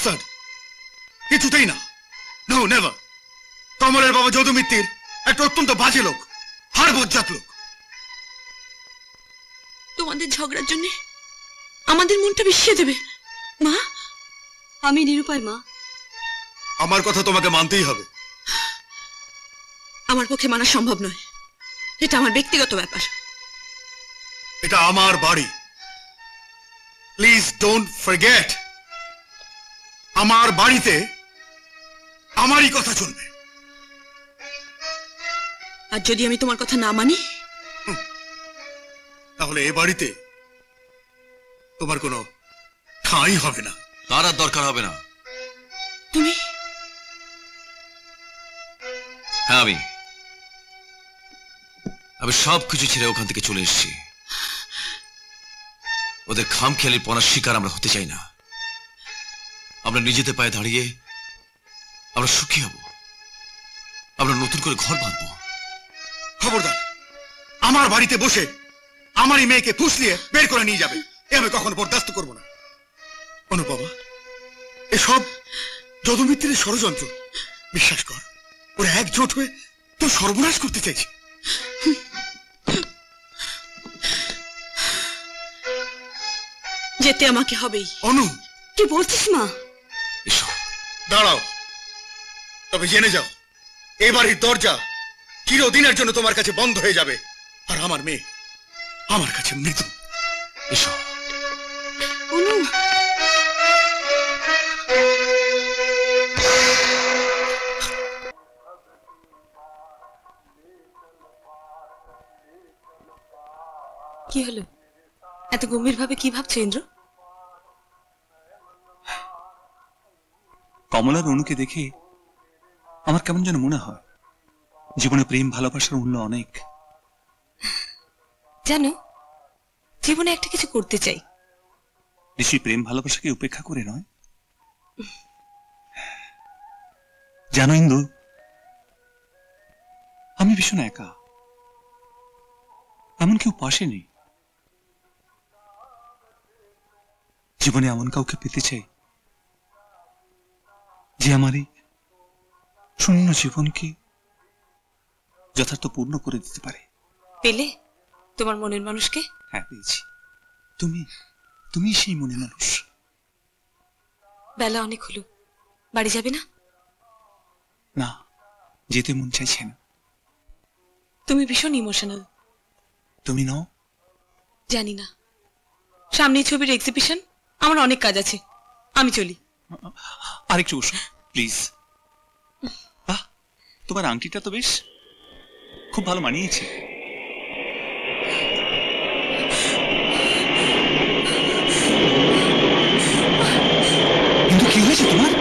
Bastard, কিছুতেই না। No, never. কমলের বাবা যদু মিত্তির একটা অত্যন্ত বাজে লোক, হাড় বজ্জাত লোক। তোমাদের ঝগড়ার জন্য আমাদের মনটা বিষিয়ে দেবে। মা, আমি নিরুপায় মা। আমার কথা তোমাকে মানতেই হবে। আমার পক্ষে মানা সম্ভব নয়, এটা আমার ব্যক্তিগত ব্যাপার। এটা আমার বাড়ি, প্লিজ ডোন্ট ফরগেট। আমার বাড়িতে আমারই কথা চলবে। আর যদি আমি তোমার কথা না মানি, তাহলে এ বাড়িতে তোমার কোনো ঠাঁই হবে না। তার আর দরকার হবে না। তুমি? হ্যাঁ, আমি সবকিছু ছেড়ে ওখান থেকে চলে এসেছি। ওদের খামখেয়ালি পনার শিকার আমরা হতে চাই না। আমরা নিজেদের পায়ে দাঁড়িয়ে আমরা সুখী হব, আমরা নতুন করে ঘর বাঁধবো। খবরদার, আমার বাড়িতে বসে আমারই মেয়েকে ফুসলিয়ে বের করে নিয়ে যাবে, এ আমি কখনো বরদাস্ত করবো না। অনুপমা, এসব যদু মিত্রের ষড়যন্ত্র। বিশ্বাস কর, ওরা একজোট হয়ে তোর সর্বনাশ করতে চাইছে। যেতে আমাকে হবেই। অনু, কি বলছিস মা? এসো। দাঁড়াও, তবে জেনে যাও, এ বাড়ির দরজা চিরদিনের জন্য তোমার কাছে বন্ধ হয়ে যাবে, আর আমার মেয়ে আমার কাছে মৃত। এসো। অনু, কি হলো? এত গম্ভীর ভাবে কি ভাবছো ইন্দ্র? কমলার অনুকে দেখে আমার কেমন যেন মনে হয় জীবনে প্রেম ভালোবাসার মূল্য অনেক। জানো, জীবনে একটা কিছু করতে চাই। নিশ্চয়ই প্রেম ভালোবাসাকে উপেক্ষা করে নয়। জানো ইন্দু, আমি ভীষণ একা, এমন কেউ পাশে নেই। জীবনে এমন কাউকে পেতে চাই যে আমার এই শূন্য জীবনকে যথার্থ পূর্ণ করে দিতে পারে। পেলে তোমার মনের মানুষকে? হ্যাঁ, পেয়েছি। তুমি সেই মনের মানুষ। বেলা অনেক হলো, বাড়ি যাবে না? না, যেতে মন চাইছে না। তুমি ভীষণ ইমোশনাল। তুমি নও? জানি না, সামনে ছবির এক্সিবিশন, আমার অনেক কাজ আছে, আমি চলি। আরেকটু বসো প্লিজ। বাহ, তোমার আংটিটা তো বেশ খুব ভালো মানিয়েছে। কিন্তু কি হয়েছে তোমার?